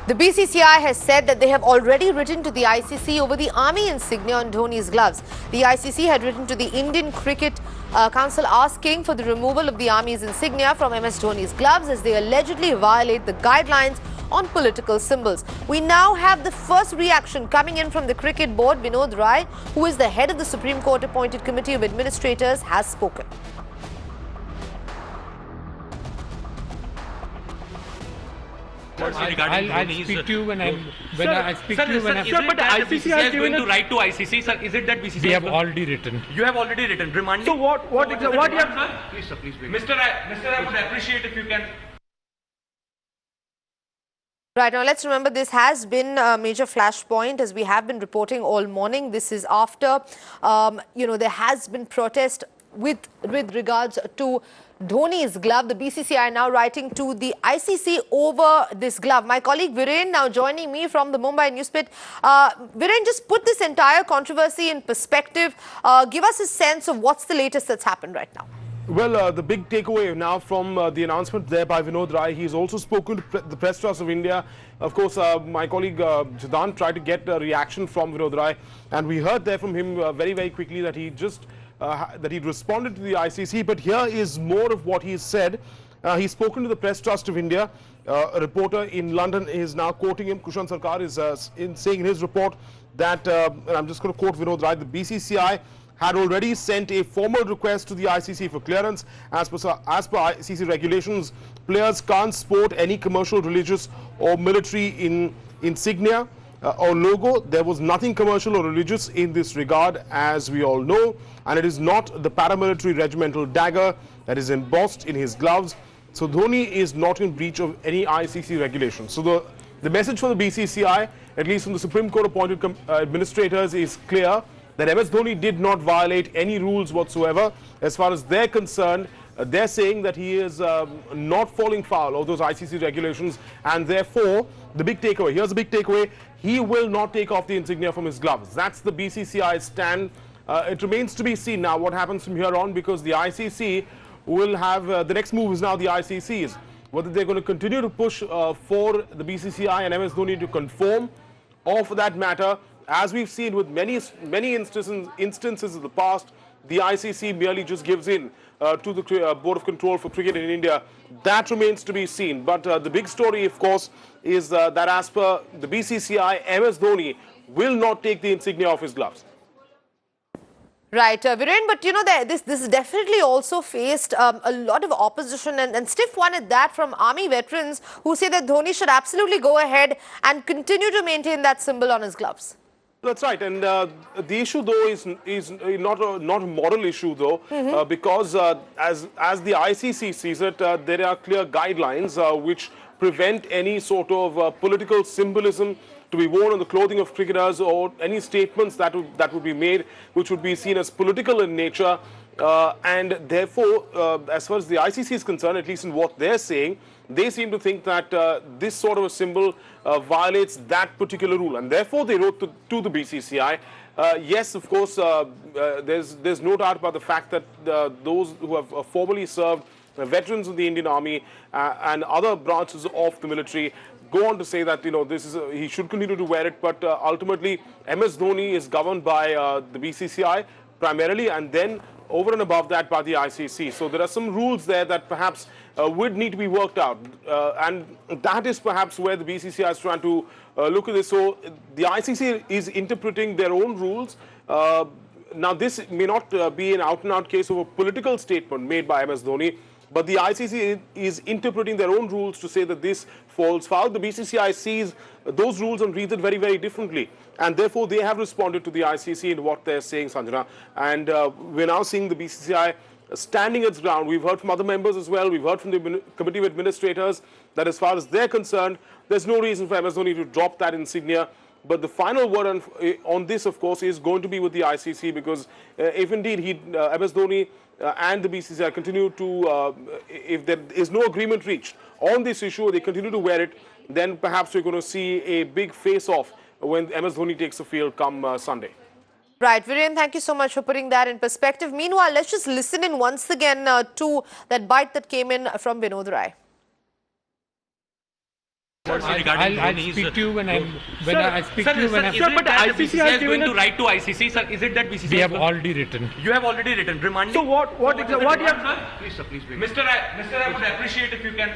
The BCCI has said that they have already written to the ICC over the army insignia on Dhoni's gloves. The ICC had written to the Indian Cricket Council asking for the removal of the army's insignia from M.S Dhoni's gloves as they allegedly violate the guidelines on political symbols. We now have the first reaction coming in from the cricket board. Vinod Rai, who is the head of the Supreme Court appointed committee of administrators, has spoken. I'll speak to you when I speak to you when I'm. Sir, but the ICC is going to write to ICC, sir. Is it that BCCI? We have already written. You have already written. Remind me. So what you have? Please, sir, please. Mr. I would appreciate if you can. Right, now let's remember this has been a major flashpoint as we have been reporting all morning. This is after, there has been protest with regards to Dhoni's glove. The BCCI now writing to the ICC over this glove. My colleague Viren now joining me from the Mumbai Newspit. Viren, just put this entire controversy in perspective. Give us a sense of what's the latest that's happened right now. Well, the big takeaway now from the announcement there by Vinod Rai, he's also spoken to the Press Trust of India. Of course, my colleague Jadon tried to get a reaction from Vinod Rai, and we heard there from him very, very quickly that he just that he responded to the ICC. But here is more of what he said. He's spoken to the Press Trust of India. A reporter in London is now quoting him. Kushan Sarkar is saying in his report that, and I'm just going to quote Vinod Rai, the BCCI had already sent a formal request to the ICC for clearance. As per ICC regulations, players can't sport any commercial, religious or military insignia or logo. There was nothing commercial or religious in this regard, as we all know, and it is not the paramilitary regimental dagger that is embossed in his gloves. So Dhoni is not in breach of any ICC regulation. So the message for the BCCI, at least from the Supreme Court appointed administrators, is clear that M.S Dhoni did not violate any rules whatsoever. As far as they're concerned, they're saying that he is not falling foul of those ICC regulations, and therefore the big takeaway, here's the big takeaway, he will not take off the insignia from his gloves. That's the BCCI stand. It remains to be seen now what happens from here on, because the ICC will have, the next move is now the ICC's, whether they're going to continue to push for the BCCI and M.S Dhoni to conform, or for that matter, as we've seen with many instances in the past, the ICC merely just gives in to the Board of Control for Cricket in India. That remains to be seen. But the big story, of course, is that as per the BCCI, M.S Dhoni will not take the insignia off his gloves. Right, Viren, but this definitely also faced a lot of opposition and stiff one at that from army veterans who say that Dhoni should absolutely go ahead and continue to maintain that symbol on his gloves. That's right, and the issue though is not a moral issue though, because as the ICC sees it, there are clear guidelines which prevent any sort of political symbolism to be worn on the clothing of cricketers, or any statements that would be made which would be seen as political in nature, and therefore, as far as the ICC is concerned, at least in what they're saying, they seem to think that this sort of a symbol violates that particular rule, and therefore they wrote to the BCCI. Yes, of course, there's no doubt about the fact that those who have formerly served, veterans of the Indian Army and other branches of the military, go on to say that this is he should continue to wear it, but ultimately M.S Dhoni is governed by the BCCI primarily, and then over and above that by the ICC. So there are some rules there that perhaps would need to be worked out, and that is perhaps where the BCCI is trying to look at this. So the ICC is interpreting their own rules. Now this may not be an out-and-out case of a political statement made by M.S Dhoni, but the ICC is interpreting their own rules to say that this falls foul. The BCCI sees those rules and reads it very, very differently. And therefore, they have responded to the ICC in what they're saying, Sanjana. And we're now seeing the BCCI standing its ground. We've heard from other members as well. We've heard from the Committee of Administrators that as far as they're concerned, there's no reason for M.S Dhoni to drop that insignia. But the final word on this, of course, is going to be with the ICC, because if indeed M.S Dhoni and the BCCI continue to, if there is no agreement reached on this issue, they continue to wear it, then perhaps we're going to see a big face-off when M.S Dhoni takes the field come Sunday. Right, Viren, thank you so much for putting that in perspective. Meanwhile, let's just listen in once again to that bite that came in from Vinod Rai. I'll speak to you when I speak to you when Sir, but the ICC is going to write to ICC, sir. Is it that BCCI? We have already written. You have already written. Remanding. So what you have? Please, sir, please. Mr. I would appreciate if you can